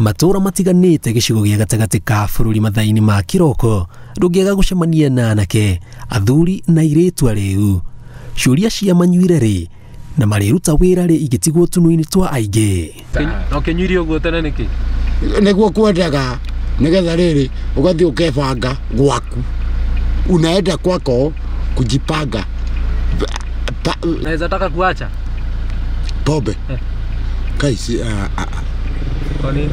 Matura matiganĩte gĩcigo gĩa gatagatĩ ka bũrũri mathainĩ ma kĩroko ndũngĩaga gũcemania na anake, athuri na airĩtu arĩu. Ciũria cia manyuire rĩ na marĩruta wĩra rĩ igĩtigwo tunu-inĩ twa aingĩ. No kĩnyuire ũguo tene nĩkĩ? Nĩguo kwendaga nĩgetha rĩrĩ ũgathiĩ ũkebanga gwaku. Unaenda kwako kujipanga. Naweza taka kuacha pombe kaisi kwa nini?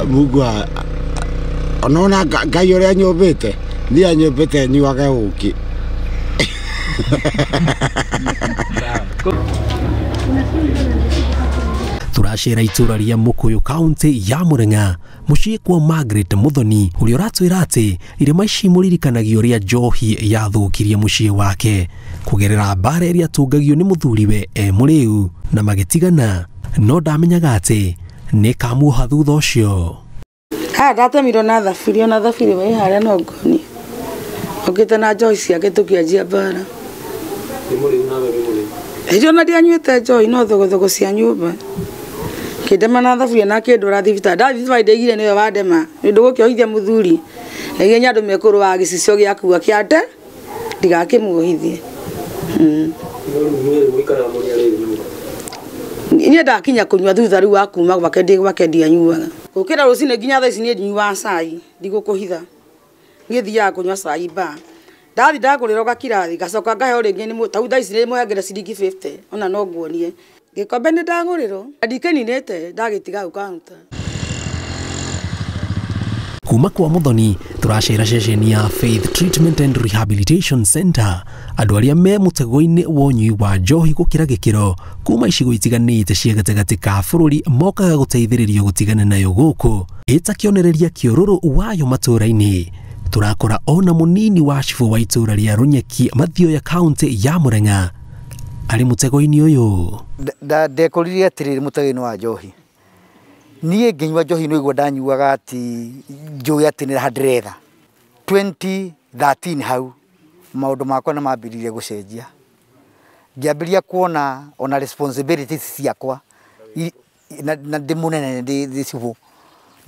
Mungu unaona Ngai ũrĩa nyũmbĩte ni anyũmbĩte nyuage ũki. Turacera itura ria Mukuyu County ya Murang'a muciĩ kwa Margaret Muthoni ũrĩa ũratwĩra atĩ irema ici mũririkanagio ũrĩa njohi yathũkirie muciĩ wake kugerera mbara ĩrĩa atũngagio nĩ mũthuriwe mũrĩu na magĩtigana, no ndamenyaga atĩ nĩ kamuoha thutha ũcio. Ndatemirwo na thabiri wĩ harĩa no ngoni okĩte na njohi ciake tũkĩanjia mbara. Hĩndĩ ona ndianyuĩte njohi no thogothogo cia nyũmba kĩndema na thabiri na kĩndũra thibitarĩ. Ndathiĩ thibitarĩ ndaigire nĩyo wandema nĩ ũndũ gũkĩohithia mũthuri naigua andũ mekũrũa gĩcicio gĩakua kĩande ndigakĩmuohithie. Niĩ ndakinya kũnyua thutha rĩu wa kuma gwake ndianyuaga. Gũkĩra rũcinĩ nginya thaa ici niĩ ndinyuaga cai ndigũkũhitha. Niĩ thiaga kũnyua cai bar. Ndathi ndagũrĩrwo gakirathi gacoka ngaheo rĩngĩ nĩ tau thaa ici nĩ mũhengere ciringi 50 ona no nguonie. Gĩkombe nĩ ndagũrĩrwo ndikĩninĩte ndagĩtiga ũkaunta. Kuma kwa Muthoni turacera ceceni ya Faith Treatment and Rehabilitation Center andũ arĩa me mũtego-inĩ wa ũnyui wa njohi gũkĩra gĩkĩro kuma icigo itiganĩte cia gatagatĩ ka bũrũri mokaga gũteithĩrĩrio gũtigana nayo gũkũ ĩta kĩonereria kĩũrũrũ wayo matũra-inĩ. Turakora ona mũnini wa cibu wa itũra rĩa Runyeki Mathioya County ya Murang'a arĩ mũtego-inĩ ũyũ. Ndekoririe atĩrĩrĩ mũtego-inĩ wa njohi. Niĩ ngĩnyua njohi no igua ndanyuaga ati njũĩ atĩ nĩ handĩretha. 2013 hau maũndũ makwa nĩ mambĩrĩirie gũcenjia. Ngĩambĩrĩria kuona ona responsibilities ciakwa na ndĩ mũnene ndĩ cibu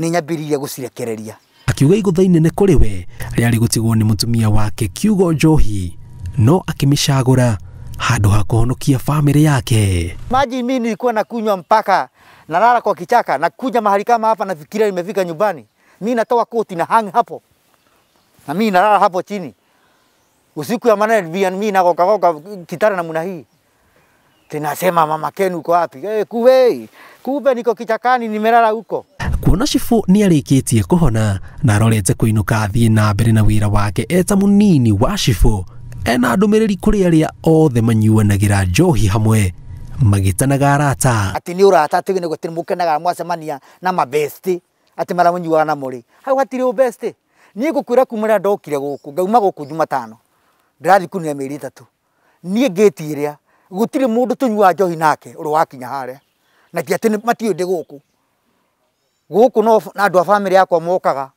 nĩ nyambĩrĩirie gũcirekereria. Akiuga igũtha inene kũrĩ we rĩarĩ gũtigwo nĩ mũtumia wake kiugo njohi no akĩmĩcagũra handũ ha kũhonokia family yake. Maji mimi nilikuwa nakunywa mpaka nalala kwa kichaka na kuja mahali kama hapa nafikiria nimefika nyumbani. Mimi natoa koti na hang hapo. Na mimi nalala hapo chini. Usiku ya manane mimi nagoka kitara namna hii. Tunasema mama Ken uko wapi? Kumbe niko kichakani nimelala huko. Kuona cibu nĩ arĩkĩtie kũhona na arorete kũinũka athiĩ na mbere na wĩra wake eta mũnini wa cibu ena ndũmĩrĩri kũrĩ arĩa othe manyuanagĩra njohi hamwe magĩtanaga arata. Ati nĩ ũrata atĩ nĩ gũtirĩ mũkenaga mwacemania na mabesti ati mara mũnyuaga na mũrĩ. Hau hatirĩ ũbesti. Niĩ ngũkwĩra kumĩra ndokire gũkũ ngauma gũkũ Jumatano. Ndĩrathiĩ kunia mĩeri 3. Niĩ ngĩtiria gũtirĩ mũndũ tũnyua njohi nake ũrĩ wakinya harĩa. Na ti atĩ matiũndĩ gũkũ. Gũkũ no andũ a family yakwa mokaga.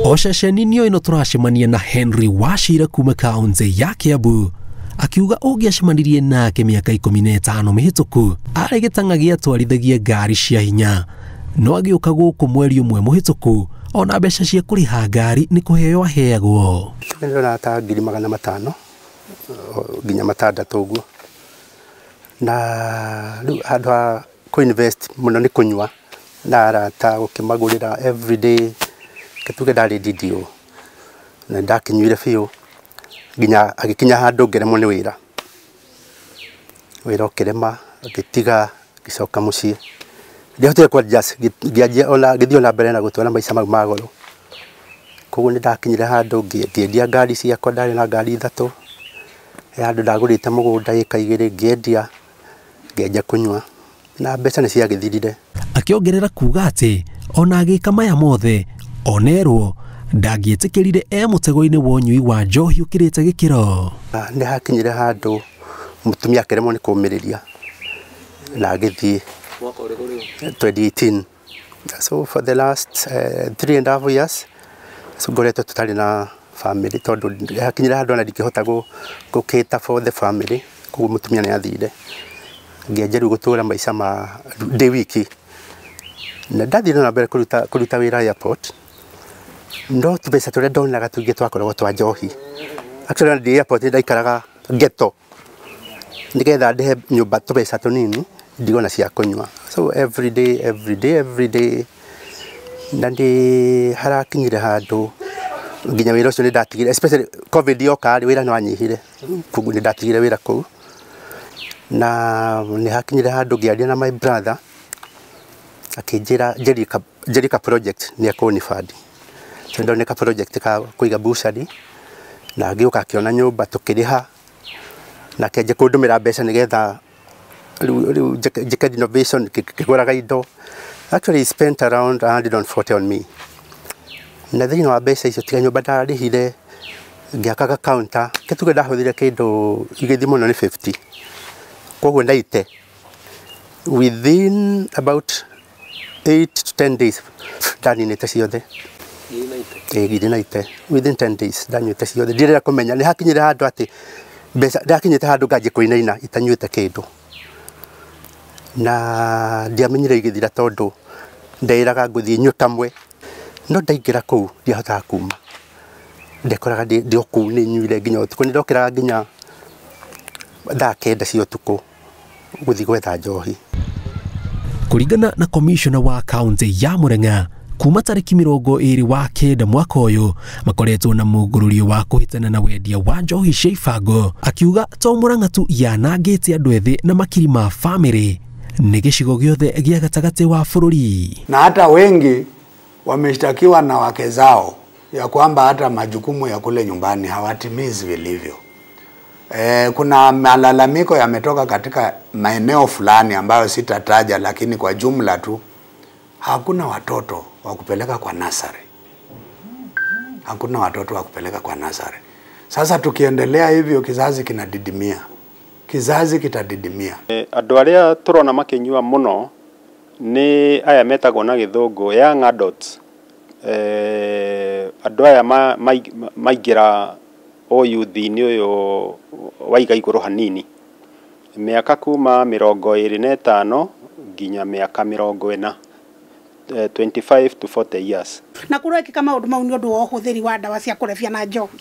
O ceceni-inĩ ĩno tũracemania na Henry Wachira kuma kaunti ya Kiambu akiuga ũngĩacemanirie nake mĩaka 15 mĩhĩtũku arĩ gĩtang'a gĩatwarithagia ngari cia hinya no agĩũka gũkũ mweri ũmwe mũhĩtũku ona mbeca cia kũrĩha ngari nĩ kũheo aheagwo. Tũrenda ta 500 nginya 600 ũguo na rĩu handũ ha kũ-invest mũno nĩ kũnyua na arata gũkĩmagũrĩra everyday kĩtuge ndarĩ DDO na ndakinyuire biũ nginya agĩkinya handũ ngeremwo nĩ wĩra ũkĩrema ngĩtiga ngĩcoka mũciĩ ndihotire kwa just ngĩthiĩ ona mbere na gũtwara maica mau ma goro. Koguo nĩ ndakinyire handũ ngĩendia ngari ciakwa ndarĩ na ngari 3 handũ ndagũrĩte mũgũnda ĩka 2 ngĩendia ngĩenja kũnyua na mbeca nĩ ciagĩthirire. Akĩongerera kuga atĩ ona agĩka maya mothe onerwo ndangĩetĩkĩrire mũtego-inĩ wa ũnyui wa njohi ũkĩrĩte gĩkĩro. Nĩ hakinyire handũ mũtumia akĩremwo nĩ kũũmĩrĩria na agĩthiĩ 2018. So for the last 3.5 years ngoretwo tũtarĩ na family tondũ hakinyire handũ ona ndingĩhota gũkĩta for the family koguo mũtumia nĩ athire. ngĩanjĩrĩu gũtũũra maica ma ndĩ wiki na ndathire na mbere kũruta wĩra airport no tũbeca tũrĩa ndonaga tũingĩ twakoragwo twa njohi. Actually ndĩ airport ndaikaraga ghetto nigetha ndehe nyũmba tũbeca tũnini ndigona cia kũnyua. So every day na ndĩ harakinyire handũ nginya wĩra ũcio nĩ ndatigire, especially covid yoka wĩra nĩ wanyihire, koguo nĩ ndatigire wĩra kũu na nĩ hakinyire handũ ngĩaria na my brother akĩnjĩra Jerika project nĩ akũni fund. So ndoneka project ka kũiga bursary na ngĩũka akĩona nyũmba tũkĩrĩha na kĩanjia kũndũmĩra mbeca nĩgetha rĩu njĩke innovation kĩgũraga indo. Actually he spent around 140 on me. Na thĩinĩ wa mbeca icio tiga nyũmba ndarĩhire ngĩakaga counter kĩtuge ndahũthĩre kĩndũ igĩthi mũno nĩ 50. Koguo ndaite within about 8 to 10 days ndaninĩte ciothe. Githĩ naite within 10 days ndanyuĩte ciothe. Ndirĩra kũmenya nĩ hakinyire handũ atĩ mbeca ndakinyĩte handũ nganjie kũinaina itanyuĩte kĩndũ na ndiamenyire igĩthira tondũ ndaĩraga ngũthiĩ nyue kamwe no ndaingĩra kũu ndiahotaga kuma. Ndekoraga ndĩ o kũu nĩ nyuire nginya ũtukũ, nĩ ndokĩraga nginya thaa 9 cia ũtukũ gũthiĩ gwetha njohi. Kũringana na commissioner wa county ya Murang'a, kuma tarĩki 29 mwaka ũyũ makoretwo na mũngũrũrio wa kũhĩtana na wendia wa njohi cia ibango, akiuga to Murang'a tu yanangĩte andũ ethĩ na makiri ma family ni gĩcigo gĩothe gĩa gatagatĩ wa bũrũri. Na hata wengi wameshtakiwa na wake zao ya kwamba hata majukumu ya kule nyumbani hawatimizi vilivyo. Kuna malalamiko yametoka katika maeneo fulani ambayo sitataja, lakini kwa jumla tu hakuna watoto wa kupeleka kwa nasari. Hakuna watoto wa kupeleka kwa nasari. Sasa tukiendelea hivyo kizazi kinadidimia. Kizazi kitadidimia. Andũ arĩa tũrona makĩnyua mũno nĩ aya metagwo na gĩthũngũ young adults. Andũ aya maingĩra ayuthi-inĩ ũyũ waiga igũrũ hanini, mĩaka kuma 25 nginya mĩaka 40, 25 to 40 years. Na kũrekĩka maũndũ mau nĩ ũndũ wa ũhũthĩri wa ndawa cia kũrebia na njohi.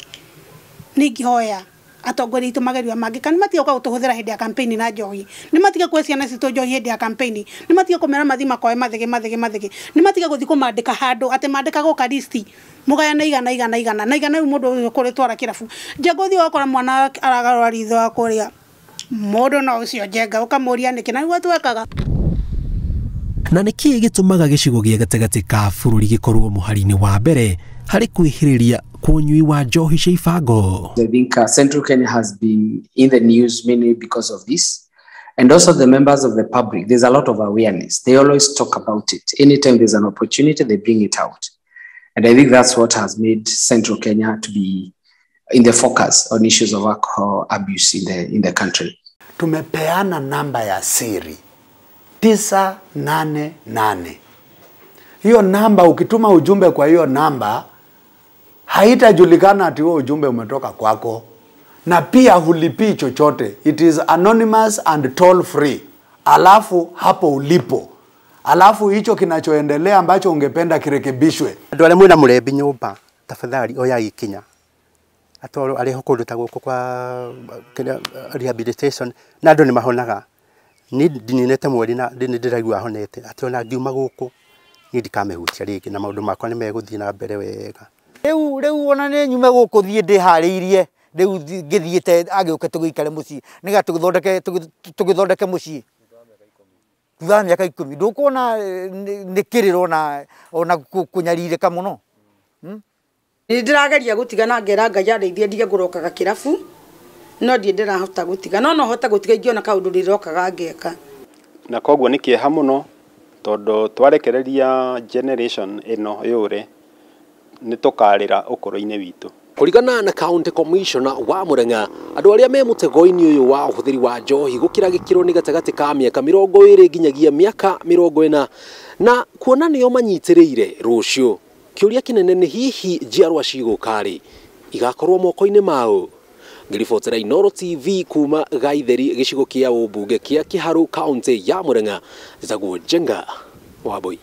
Ningĩhoya atongoria itũ magerio mangĩ kana matiga gũtũhũthĩra hĩndĩ ya campaign na njohi, nĩ matiga kwĩ ciana citũ njohi hĩndĩ ya campaign, nĩ matiga kũmera mathima koe mathege, nĩ matiga gũthiĩ kũmandĩka handũ atĩ mandĩkaga ka list mugayana igana rĩu mũndũ kũrĩ twara kĩrabu njengothi wakora mwana aragarũra ritho wa kũrĩa mũndũ no ũcio njenga ũkamũria nĩkĩ na nĩguo twekaga. Na nĩkĩ gĩtũmaga gĩcigo gĩa gatagatĩ ka bũrũri gĩkorwo mũhari-inĩ wa mbere harĩ kwĩhĩrĩria kwa ũnyui wa njohi cia ibango? I think Central Kenya has been in the news mainly because of this, and also the members of the public. There's a lot of awareness. They always talk about it. Anytime there's an opportunity, they bring it out. And I think that's what has made Central Kenya to be in the focus on issues of alcohol abuse in the country. Tumepeana namba ya siri 988. Hiyo namba ukituma ujumbe kwa hiyo namba haitajulikana ati huo ujumbe umetoka kwako, na pia hulipii chochote. It is anonymous and toll free. Alafu hapo ulipo, alafu hicho kinachoendelea ambacho ungependa kirekebishwe. Andũ arĩa mwĩna mũrembi nyũmba tafadhali oyai ikinya atoro arĩa kũndũ ta gũkũ kwa rehabilitation na andũ nĩ mahonaga. Ni ndininete mweri na ndĩraigua honete atĩ ona ngiuma gũkũ ni ndikamehutia rĩngĩ na maũndũ makwa nĩ megũthiĩ na mbere wega. Rĩu ona nĩ nyume gũkũ thiĩ ndĩharĩirie rĩu ngĩthiĩte agĩũka tũgĩikare mũciĩ nĩga tũgĩthondeke mũciĩ thutha mĩaka 10 ndũkuona nĩ kĩrĩro ona kũnyarirĩka mũno. Nĩ ndĩrageria gũtiga na ngera Ngai andeithie ndige ngũrokaga kĩrabu no ndĩrahota gũtiga no hota gũtiga ingĩona kaũndũ ndĩrokaga ngeka. Na koguo nĩ kĩeha mũno tondũ twarekereria generation ĩno yũre nĩ tũkarĩra ũkũrũ-inĩ witũ. Kũringana na county commissioner wa Murang'a, andũ arĩa me mũtego-inĩ ũyũ wa ũhũthĩri wa njohi gũkĩra gĩkĩro nĩ gatagatĩ ka mĩaka 20 nginyagia mĩaka 40 na kuona nĩo manyitĩrĩire rũciũ. Kĩũria kĩnene nĩ hihi njiarwa cigũka rĩ igakorwo moko-inĩ mao. ngiribotera Inooro TV kuma Gaitheri gicigo kia ubunge kia Kiharu county ya Murang'a. Njagwo Njenga Waboi.